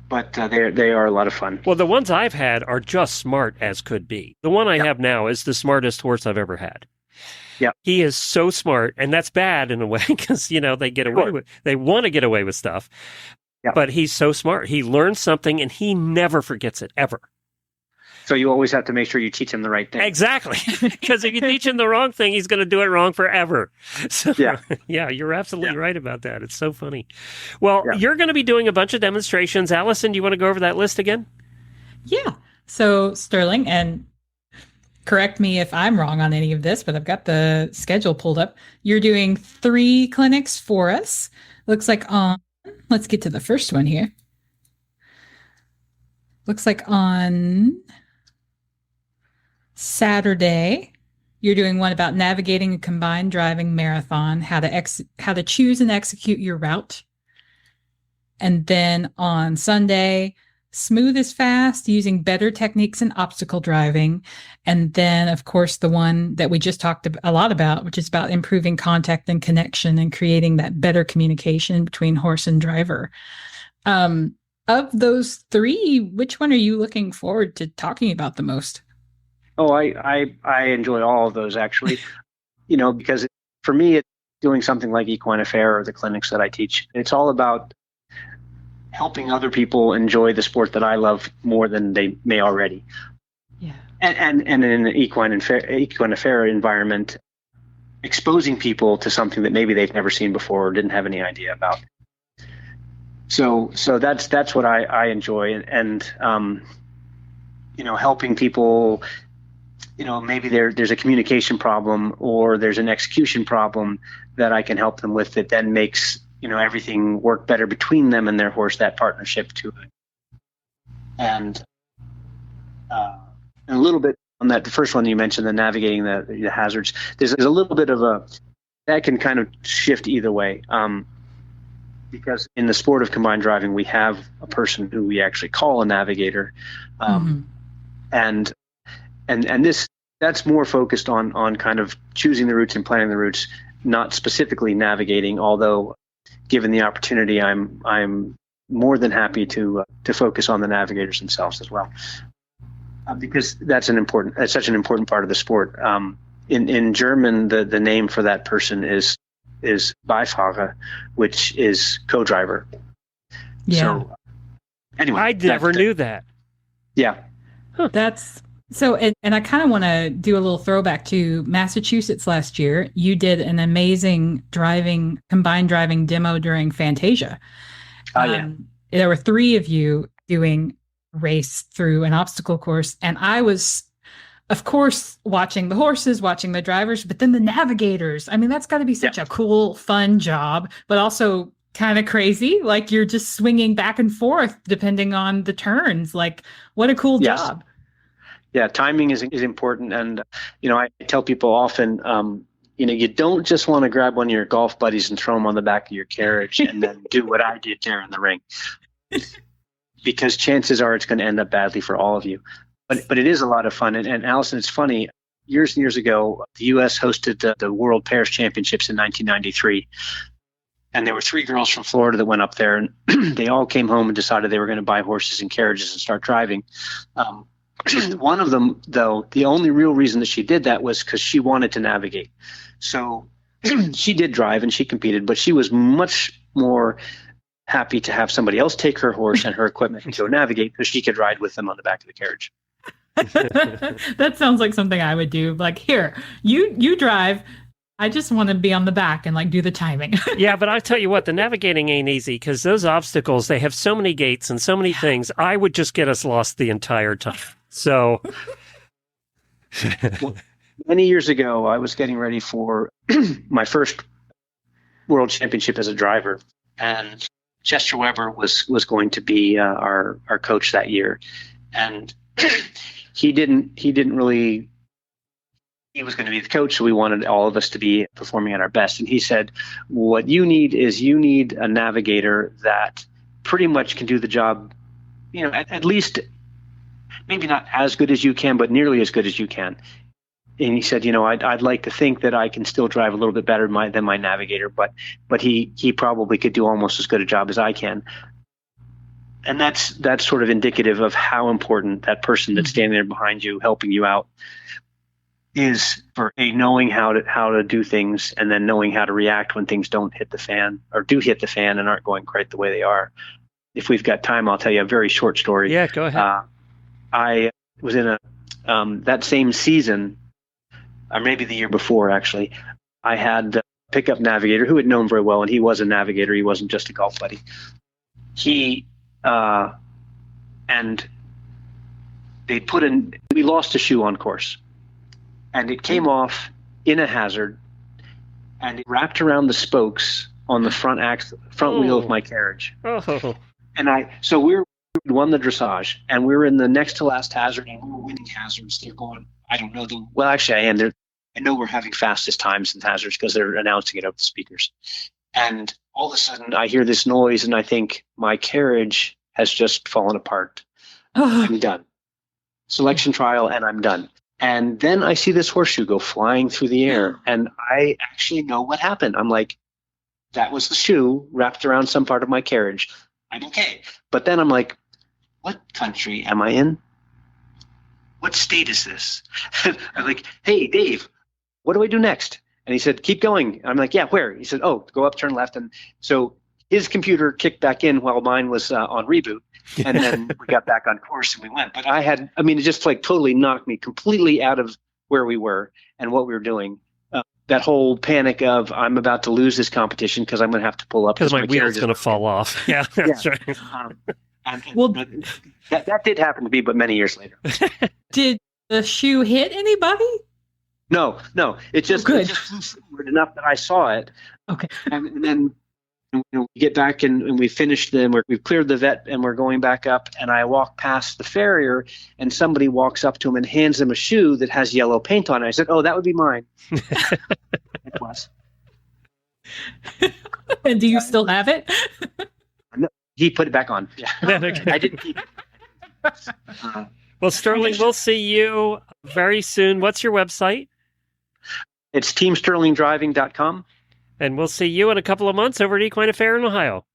but they are a lot of fun. Well, the ones I've had are just smart as could be. The one I have now is the smartest horse I've ever had. Yeah, he is so smart, and that's bad in a way because they get away with, they want to get away with stuff. Yeah. But he's so smart. He learns something, and he never forgets it ever. So you always have to make sure you teach him the right thing. Exactly, because if you teach him the wrong thing, he's going to do it wrong forever. So, yeah, you're absolutely right about that. It's so funny. Well, you're going to be doing a bunch of demonstrations. Allison, do you want to go over that list again? Yeah. So Sterling, and correct me if I'm wrong on any of this, but I've got the schedule pulled up. You're doing 3 clinics for us. Looks like let's get to the first one here. Looks like on Saturday, you're doing one about navigating a combined driving marathon, how to choose and execute your route. And then on Sunday, smooth as fast, using better techniques in obstacle driving. And then, of course, the one that we just talked a lot about, which is about improving contact and connection and creating that better communication between horse and driver. Of those 3, which one are you looking forward to talking about the most? Oh, I enjoy all of those, actually, because for me, it's doing something like Equine Affaire or the clinics that I teach. It's all about helping other people enjoy the sport that I love more than they may already. Yeah. And in an Equine Affaire environment, exposing people to something that maybe they've never seen before or didn't have any idea about. So that's what I enjoy, and helping people. Maybe there's a communication problem or there's an execution problem that I can help them with that then makes everything work better between them and their horse, that partnership to it. And a little bit on that, the first one you mentioned, the navigating the hazards, there's a little bit of that can kind of shift either way. Because in the sport of combined driving, we have a person who we actually call a navigator. And that's more focused on kind of choosing the routes and planning the routes, not specifically navigating, although given the opportunity, I'm more than happy to focus on the navigators themselves as well, because that's such an important part of the sport. In German, the name for that person is Beifahrer, which is co-driver. Yeah. So anyway, I never knew that. Yeah. Huh. That's so, and I kind of want to do a little throwback to Massachusetts last year. You did an amazing combined driving demo during Fantasia. There were 3 of you doing a race through an obstacle course, and I was, of course, watching the horses, watching the drivers, but then the navigators. I mean, that's got to be such a cool, fun job, but also kind of crazy. Like you're just swinging back and forth depending on the turns. Like, what a cool job. Yeah, timing is important. And, I tell people often, you don't just want to grab one of your golf buddies and throw them on the back of your carriage and then do what I did there in the ring. Because chances are it's going to end up badly for all of you. But it is a lot of fun. And Allison, it's funny, years and years ago, the U.S. hosted the World Pairs Championships in 1993. And there were 3 girls from Florida that went up there, and they all came home and decided they were going to buy horses and carriages and start driving. One of them, though, the only real reason that she did that was because she wanted to navigate. So she did drive and she competed, but she was much more happy to have somebody else take her horse and her equipment and go navigate because she could ride with them on the back of the carriage. That sounds like something I would do. Like, here, you drive, I just want to be on the back and like do the timing. Yeah, but I'll tell you what, the navigating ain't easy because those obstacles, they have so many gates and so many things. I would just get us lost the entire time. So many years ago, I was getting ready for my first world championship as a driver, and Chester Weber was going to be our coach that year, and he was going to be the coach, so we wanted all of us to be performing at our best. And he said, what you need is a navigator that pretty much can do the job, at least maybe not as good as you can, but nearly as good as you can. And he said, I'd like to think that I can still drive a little bit better than my navigator, but he probably could do almost as good a job as I can. And that's sort of indicative of how important that person that's standing there behind you, helping you out, is for knowing how to do things, and then knowing how to react when things don't hit the fan or do hit the fan and aren't going quite the way they are. If we've got time, I'll tell you a very short story. Yeah, go ahead. I was in that same season, or maybe the year before, actually. I had a pickup navigator who had known very well, and he was a navigator. He wasn't just a golf buddy. And we lost a shoe on course, and it came off in a hazard, and it wrapped around the spokes on the front wheel of my carriage. Oh. And so we won the dressage, and we were in the next to last hazard, and we were winning hazards. They're going, I don't know them. Well, actually, I am. I know we're having fastest times in hazards because they're announcing it over the speakers. And all of a sudden, I hear this noise, and I think my carriage has just fallen apart. I'm done. Selection trial, and I'm done. And then I see this horseshoe go flying through the air, and I actually know what happened. I'm like, that was the shoe wrapped around some part of my carriage. I'm okay. But then I'm like, what country am I in? What state is this? I'm like, hey, Dave, what do I do next? And he said, keep going. And I'm like, yeah, where? He said, oh, go up, turn left. And so his computer kicked back in while mine was on reboot. And then we got back on course and we went. But it just like totally knocked me completely out of where we were and what we were doing. That whole panic of I'm about to lose this competition because I'm going to have to pull up. Because my wheel's going to fall off. Yeah, that's right. Well, that did happen to me, but many years later. Did the shoe hit anybody? No. It just flew forward enough that I saw it. Okay. And then we get back and we finished we've cleared the vet and we're going back up, and I walk past the farrier and somebody walks up to him and hands him a shoe that has yellow paint on it. I said, oh, that would be mine. It was. And do you still have it? No, he put it back on. Yeah. I didn't keep it. Well, Sterling, we'll see you very soon. What's your website? It's teamsterlingdriving.com. And we'll see you in a couple of months over at Equine Affaire in Ohio.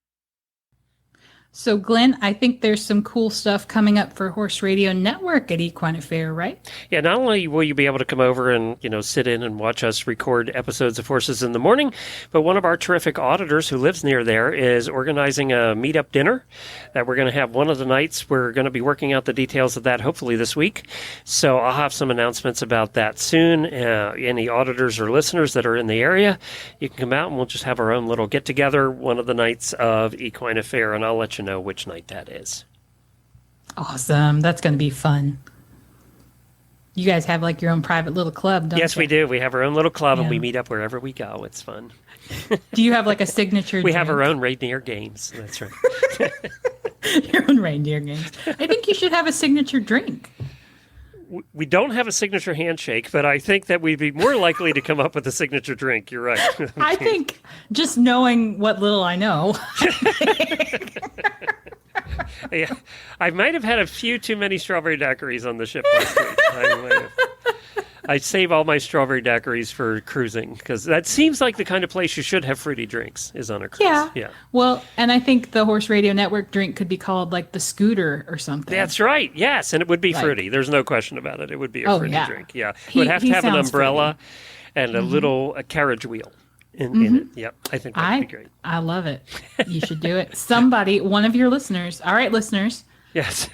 So, Glenn, I think there's some cool stuff coming up for Horse Radio Network at Equine Affaire, right? Yeah, not only will you be able to come over and, sit in and watch us record episodes of Horses in the Morning, but one of our terrific auditors who lives near there is organizing a meetup dinner that we're going to have one of the nights. We're going to be working out the details of that hopefully this week. So I'll have some announcements about that soon. Any auditors or listeners that are in the area, you can come out and we'll just have our own little get-together one of the nights of Equine Affaire, and I'll let you know which night that is. Awesome. That's going to be fun. You guys have like your own private little club, don't you? Yes, we do. We have our own little club and we meet up wherever we go. It's fun. Do you have like a signature We drink? have our own reindeer games. That's right. Your own reindeer games. I think you should have a signature drink. We don't have a signature handshake, but I think that we'd be more likely to come up with a signature drink. You're right. I think just knowing what little I know. Yeah, I might have had a few too many strawberry daiquiris on the ship last week. I save all my strawberry daiquiris for cruising because that seems like the kind of place you should have fruity drinks is on a cruise. Yeah. Well, and I think the Horse Radio Network drink could be called like the Scooter or something. That's right. Yes, and it would be fruity. There's no question about it. It would be a fruity drink. Yeah, it would have to have an umbrella and a little carriage wheel in it. Yep, I think that would be great. I love it. You should do it. Somebody, one of your listeners. All right, listeners. Yes.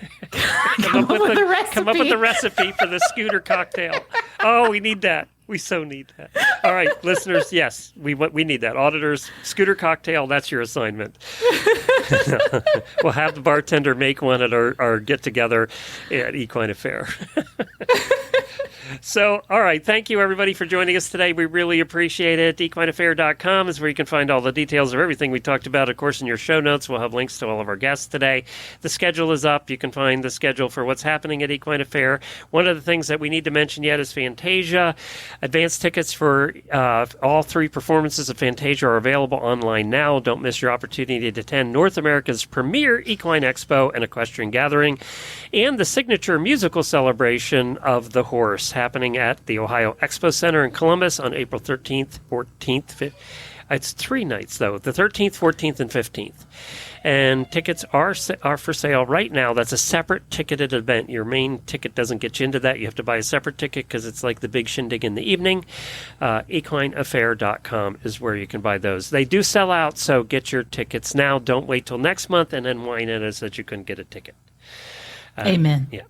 Come up with a recipe. Come up with a recipe for the Scooter cocktail. Oh, we need that. We so need that. All right, listeners, yes, we need that. Auditors, scooter cocktail, that's your assignment. We'll have the bartender make one at our get-together at Equine Affaire. So, all right, thank you, everybody, for joining us today. We really appreciate it. EquineAffaire.com is where you can find all the details of everything we talked about. Of course, in your show notes, we'll have links to all of our guests today. The schedule is up. You can find the schedule for what's happening at Equine Affaire. One of the things that we need to mention yet is Fantasia. Advance tickets for all 3 performances of Fantasia are available online now. Don't miss your opportunity to attend North America's premier equine expo and equestrian gathering, and the signature musical celebration of the horse, happening at the Ohio Expo Center in Columbus on April 13th, 14th. It's 3 nights, though, the 13th, 14th, and 15th. And tickets are for sale right now. That's a separate ticketed event. Your main ticket doesn't get you into that. You have to buy a separate ticket because it's like the big shindig in the evening. EquineAffaire.com is where you can buy those. They do sell out, so get your tickets now. Don't wait till next month and then whine at us that you couldn't get a ticket. Amen. Yeah.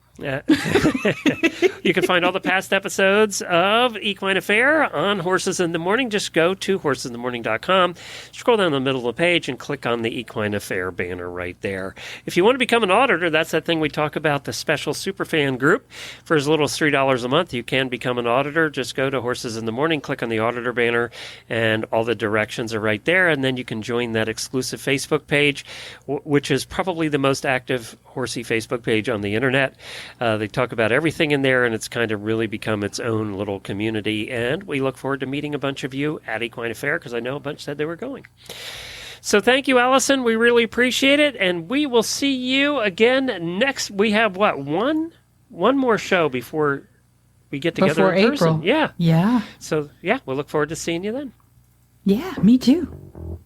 You can find all the past episodes of Equine Affaire on Horses in the Morning. Just go to horsesinthemorning.com, scroll down the middle of the page, and click on the Equine Affaire banner right there. If you want to become an auditor, that's that thing we talk about, the special superfan group. For as little as $3 a month, you can become an auditor. Just go to Horses in the Morning, click on the auditor banner, and all the directions are right there. And then you can join that exclusive Facebook page, which is probably the most active horsey Facebook page on the internet. They talk about everything in there, and it's kind of really become its own little community. And we look forward to meeting a bunch of you at Equine Affaire, because I know a bunch said they were going. So thank you, Allison. We really appreciate it. And we will see you again next. We have, one more show before we get together in person. April. Yeah. So, we'll look forward to seeing you then. Yeah, me too.